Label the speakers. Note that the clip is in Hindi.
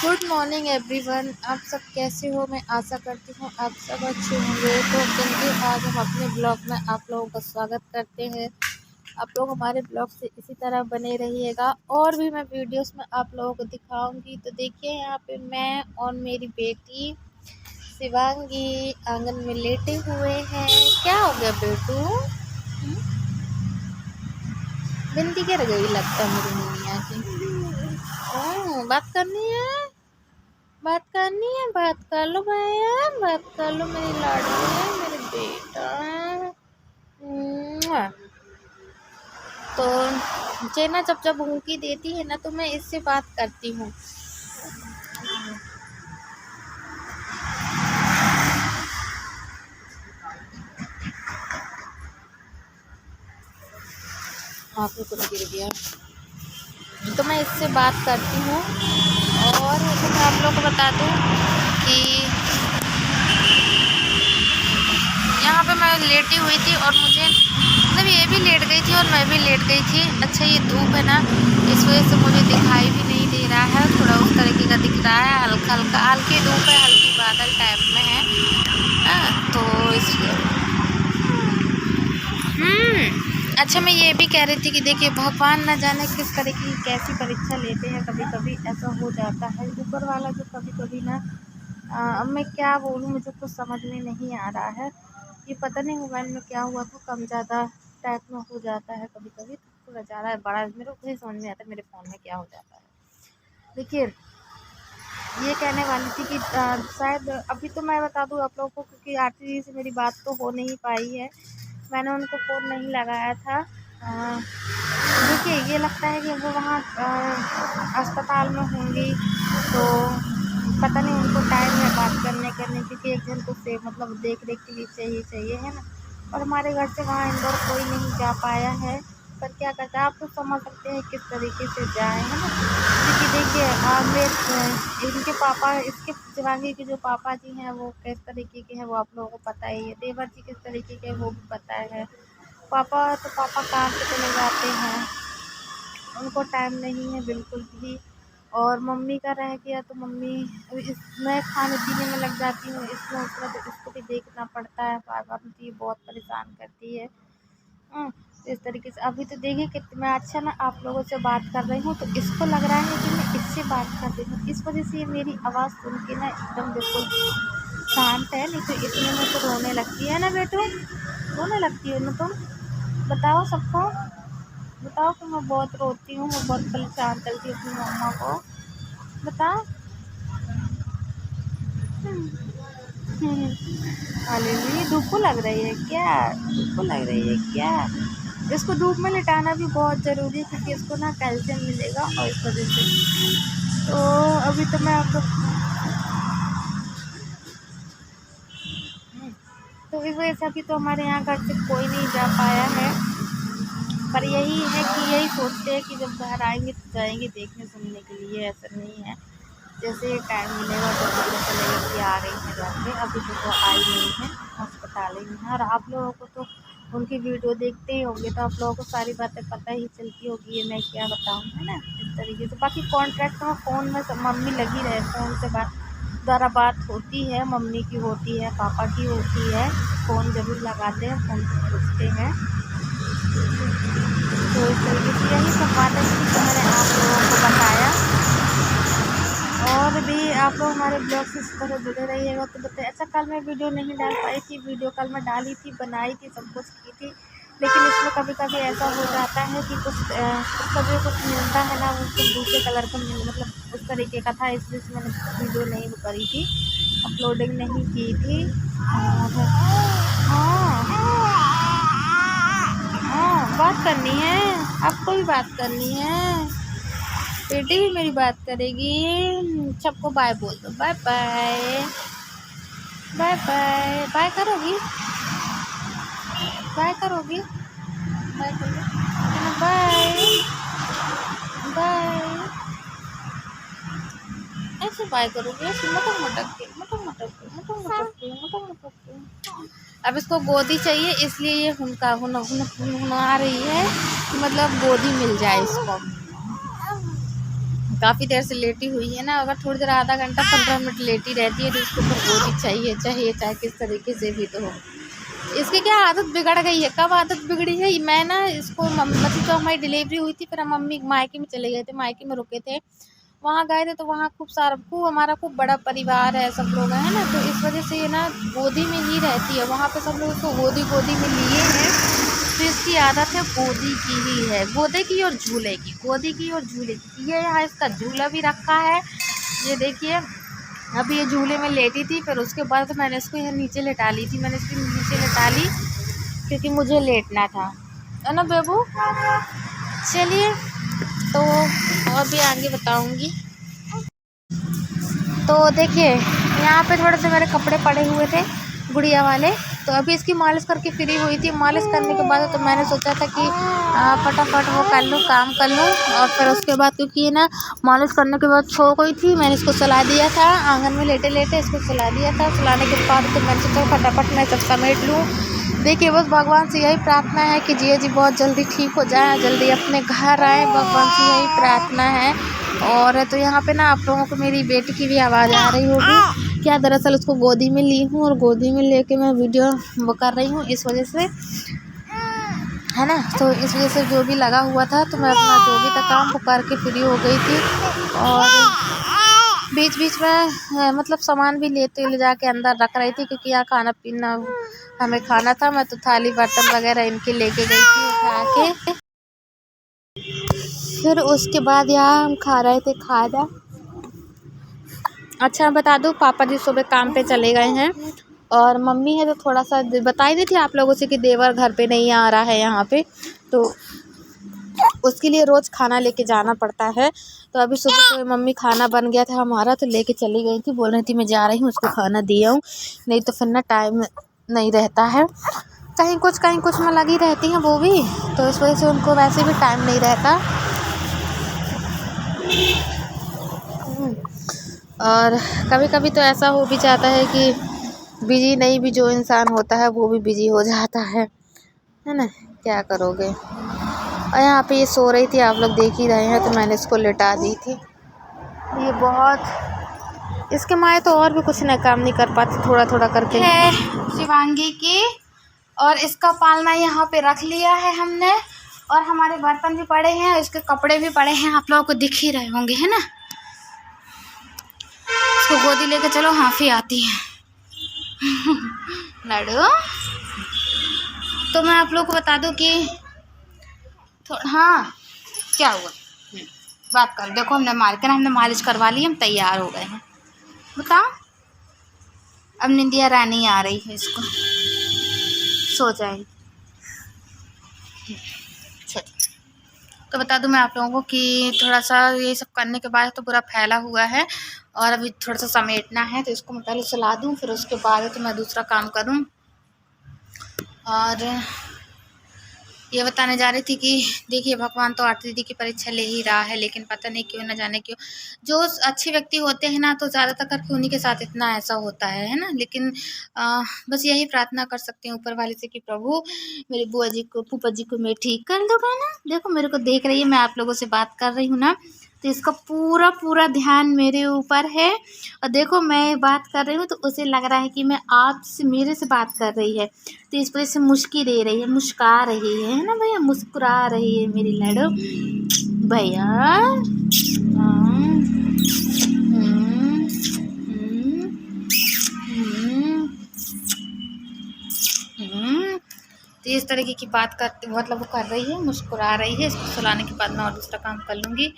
Speaker 1: Good morning everyone. आप सब कैसे हो? मैं आशा करती हूँ आप सब अच्छे होंगे। तो चलिए आज हम अपने ब्लॉग में आप लोगों का स्वागत करते हैं। आप लोग हमारे ब्लॉग से इसी तरह बने रहिएगा और भी मैं वीडियोस में आप लोगों को दिखाऊंगी। तो देखिए यहाँ पे मैं और मेरी बेटी शिवांगी आंगन में लेटे हुए हैं। क्या हो गया बेटू? बिंदी गिर गई लगता है मेरी मियाँ की। बात करनी है, बात करनी है, बात कर लो भैया, बात कर लो मेरी लाडली है, मेरे बेटा। मुआ। तो जेना जब जब भूखी देती है ना तो मैं इससे बात करती हूँ। आंखों को गिर गया तो मैं इससे बात करती हूँ। और तो मैं आप लोग को बता दूँ कि यहाँ पे मैं लेटी हुई थी और मुझे मतलब ये भी लेट गई थी और मैं भी लेट गई थी। अच्छा ये धूप है ना, इस वजह से मुझे दिखाई भी नहीं दे रहा है, थोड़ा उस तरीके का दिख रहा है, हल्का हल्का हल्की धूप है, हल्की बादल टाइप में है। तो इसलिए अच्छा मैं ये भी कह रही थी कि देखिए भगवान न जाने किस तरीके की कैसी परीक्षा लेते हैं। कभी कभी ऐसा हो जाता है ऊपर वाला जो कभी कभी ना अब मैं क्या बोलूँ, मुझे कुछ समझ में नहीं आ रहा है। ये पता नहीं मोबाइल में क्या हुआ था, कम ज़्यादा टाइप में हो जाता है कभी कभी, थोड़ा ज़्यादा बड़ा मेरे को नहीं समझ में आता मेरे फ़ोन में क्या हो जाता है। देखिए ये कहने वाली थी कि शायद अभी तो मैं बता दूँ आप लोगों को, क्योंकि आरती जी से मेरी बात तो हो नहीं पाई है, मैंने उनको फ़ोन नहीं लगाया था। देखिए ये लगता है कि वो वहाँ अस्पताल में होंगी, तो पता नहीं उनको टाइम है बात करने क्योंकि एक जन को से मतलब देख रेख के लिए चाहिए है ना। और हमारे घर से वहाँ इंदौर कोई नहीं जा पाया है, पर क्या करता है आप तो समझ सकते हैं किस तरीके से जाए है ना। क्योंकि देखिए इनके पापा, इसके शिवांगी के जो पापा जी हैं वो किस तरीके के हैं वो आप लोगों को पता ही है, देवर जी किस तरीके के वो भी पता है। पापा तो पापा काम पे चले जाते हैं, उनको टाइम नहीं है बिल्कुल भी। और मम्मी का रह गया तो मम्मी मैं खाने पीने में लग जाती हूँ, इसमें उसमें तो इसको भी देखना पड़ता है, बार बार मुझे ये बहुत परेशान करती है। तो इस तरीके से अभी तो देखिए कि मैं अच्छा ना आप लोगों से बात कर रही हूँ तो इसको लग रहा है कि मैं इससे बात कर रही हूँ, इस वजह से ये मेरी आवाज़ सुन के ना एकदम बिल्कुल शांत है, नहीं तो इतने में तो रोने लगती है ना बेटू, रोने लगती है ना तुम। बताओ सबको, बताओ कि मैं बहुत रोती हूँ, मैं बहुत परेशान करती हूँ अपनी मम्मा को, बताओ। हालेलुया। धूप को लग रही है क्या? धूप को लग रही है क्या? इसको धूप में लिटाना भी बहुत ज़रूरी है क्योंकि इसको ना कैल्शियम मिलेगा और इस वजह से। तो अभी तो मैं आपको तो इस वजह से अभी तो हमारे यहाँ घर से कोई नहीं जा पाया है, पर यही है कि यही सोचते हैं कि जब घर आएंगे तो जाएंगे देखने सुनने के लिए, ऐसा नहीं है। जैसे टाइम मिलेगा तो पता चलेगा कि आ रही है घर पे, अभी तो वो आई नहीं है, अस्पताल ही में है। और आप लोगों को तो उनकी वीडियो देखते ही होंगे तो आप लोगों को सारी बातें पता ही चलती होगी, ये मैं क्या बताऊँ है ना, इस तरीके से। बाकी कॉन्ट्रैक्ट में फ़ोन में सब मम्मी लगी रहे, फ़ोन से बात द्वारा बात होती है, मम्मी की होती है, पापा की होती है, फ़ोन ज़रूर लगाते हैं, फ़ोन से पूछते हैं। तो इस तरीके से यही सब बातें थी जो मैंने आप लोगों को बताया। और भी आप लोग हमारे ब्लॉग से इस तरह जुड़े रहिएगा तो बताइए। अच्छा कल मैं वीडियो नहीं डाल पाई थी, वीडियो कल मैं डाली थी, बनाई थी, सब कुछ की थी, लेकिन इसमें कभी कभी ऐसा हो जाता है कि कुछ कभी कुछ मिलता है ना, वो कुछ दूसरे कलर का मतलब उस तरीके का था, इसलिए मैंने वीडियो नहीं करी थी, अपलोडिंग नहीं की थी। और हाँ बात करनी है, आपको भी बात करनी है, बेटी भी मेरी बात करेगी। सबको बाय बोल दो, bye bye, bye bye, bye करोगी, बाय करोगी, बाय करोगी, बाय बाय, ऐसे बाय करोगी, ऐसे मटक मटक के, मटक मटक के, मटक मटक के, मटक मटक के। अब इसको गोदी चाहिए इसलिए ये हुनहुना रही है कि मतलब गोदी मिल जाए इसको। काफ़ी देर से लेटी हुई है ना, अगर थोड़ी देर आधा घंटा 15 मिनट लेटी रहती है तो इसको ऊपर गोदी चाहिए चाहिए, चाहे किस तरीके से भी तो हो। इसकी क्या आदत बिगड़ गई है, कब आदत बिगड़ी है, मैं ना इसको मतलब जो हमारी डिलीवरी हुई थी फिर हम मम्मी मायके में चले गए थे, मायके में रुके थे, वहाँ गए थे तो वहाँ खूब हमारा खूब बड़ा परिवार है, सब लोग हैं ना, तो इस वजह से ये ना गोदी में ही रहती है, वहाँ पे सब लोग इसको गोदी में लिए हैं, तो इसकी आदत है गोदी की ही है, गोदे की और झूले की, गोदी की और झूले की। ये यहाँ इसका झूला भी रखा है, ये देखिए अभी ये झूले में लेटी थी, फिर उसके बाद तो मैंने इसको यहाँ नीचे लेटा ली थी, मैंने इसको नीचे लेटा ली क्योंकि मुझे लेटना था, है ना बेबू। चलिए तो और भी आगे बताऊंगी। तो देखिए यहाँ पे थोड़े से मेरे कपड़े पड़े हुए थे गुड़िया वाले, तो अभी इसकी मालिश करके फ्री हुई थी। मालिश करने के बाद तो मैंने सोचा था कि फटाफट वो कर लूँ, काम कर लूँ, और फिर उसके बाद क्योंकि ये ना मालिश करने के बाद सो गई थी, मैंने इसको सुला दिया था, आंगन में लेटे लेटे इसको सुला दिया था। सुलाने के बाद तो मैंने सोचा फटाफट मैं सब समेट लूँ। देखिए बस भगवान से यही प्रार्थना है कि जिया जी बहुत जल्दी ठीक हो जाए, जल्दी अपने घर आए, भगवान से यही प्रार्थना है। और तो यहाँ पे ना आप लोगों को मेरी बेटी की भी आवाज़ आ रही होगी, क्या दरअसल उसको गोदी में ली हूँ और गोदी में लेके मैं वीडियो वो कर रही हूँ, इस वजह से, है ना। तो इस वजह से जो भी लगा हुआ था तो मैं अपना जो भी था काम वो करके फ्री हो गई थी, और बीच बीच में मतलब सामान भी ले जाके अंदर रख रही थी क्योंकि यहाँ खाना पीना हमें खाना था। मैं तो थाली बर्तन वगैरह इनके लेके गई थी उठा के। फिर उसके बाद यहाँ हम खा रहे थे खाना। अच्छा बता दूँ, पापा जी सुबह काम पे चले गए हैं और मम्मी है तो थोड़ा सा बताई दी थी आप लोगों से कि देवर घर पे नहीं आ रहा है यहाँ पे, तो उसके लिए रोज़ खाना लेके जाना पड़ता है। तो अभी सुबह सुबह मम्मी खाना बन गया था हमारा तो लेके चली गई थी, बोल रही थी मैं जा रही हूँ उसको खाना दिया हूँ, नहीं तो फिर ना टाइम नहीं रहता है, कहीं कुछ में लगी रहती हैं वो भी, तो इस वजह से उनको वैसे भी टाइम नहीं रहता। और कभी कभी तो ऐसा हो भी जाता है कि बिजी नहीं भी जो इंसान होता है वो भी बिजी हो जाता है ना, क्या करोगे। और यहाँ पे ये सो रही थी, आप लोग देख ही रहे हैं, तो मैंने इसको लिटा दी थी। ये बहुत इसके माए तो और भी कुछ न काम नहीं कर पाती, थोड़ा थोड़ा करके है शिवांगी की। और इसका पालना यहाँ पे रख लिया है हमने, और हमारे बर्तन भी पड़े हैं, इसके कपड़े भी पड़े हैं, आप लोगों को दिख ही रहे होंगे, है ना। इसको गोदी लेके चलो, हाफी आती है लड़ो। तो मैं आप लोगों को बता दूं कि हाँ क्या हुआ, बात कर। देखो हमने मालिश करवा ली, हम तैयार हो गए हैं। बताओ अब निंदिया रानी आ रही है, इसको सो जाएगी। तो बता दूं मैं आप लोगों को कि थोड़ा सा ये सब करने के बाद तो पूरा फैला हुआ है और अभी थोड़ा सा समेटना है, तो इसको मैं पहले सुला दूं, फिर उसके बाद तो मैं दूसरा काम करूं। और ये बताने जा रही थी कि देखिए भगवान तो आरती दीदी की परीक्षा ले ही रहा है, लेकिन पता नहीं क्यों, न जाने क्यों जो अच्छे व्यक्ति होते हैं ना तो ज़्यादातर करके उन्हीं के साथ इतना ऐसा होता है ना। लेकिन बस यही प्रार्थना कर सकते हैं ऊपर वाले से कि प्रभु मेरी बुआ जी को, फूफा जी को मैं ठीक कर दूँगा ना। देखो मेरे को देख रही है, मैं आप लोगों से बात कर रही हूँ ना, तो इसका पूरा ध्यान मेरे ऊपर है। और देखो मैं बात कर रही हूँ तो उसे लग रहा है कि मैं आपसे, मेरे से बात कर रही है, तो इस वजह से मुस्की दे रही है, मुस्कुरा रही है ना भैया, मुस्कुरा रही है मेरी लड़ो भैया। तो इस तरीके की बात करते मतलब वो कर रही है, मुस्कुरा रही है। इसको सुलाने के बाद मैं और दूसरा काम कर लूँगी।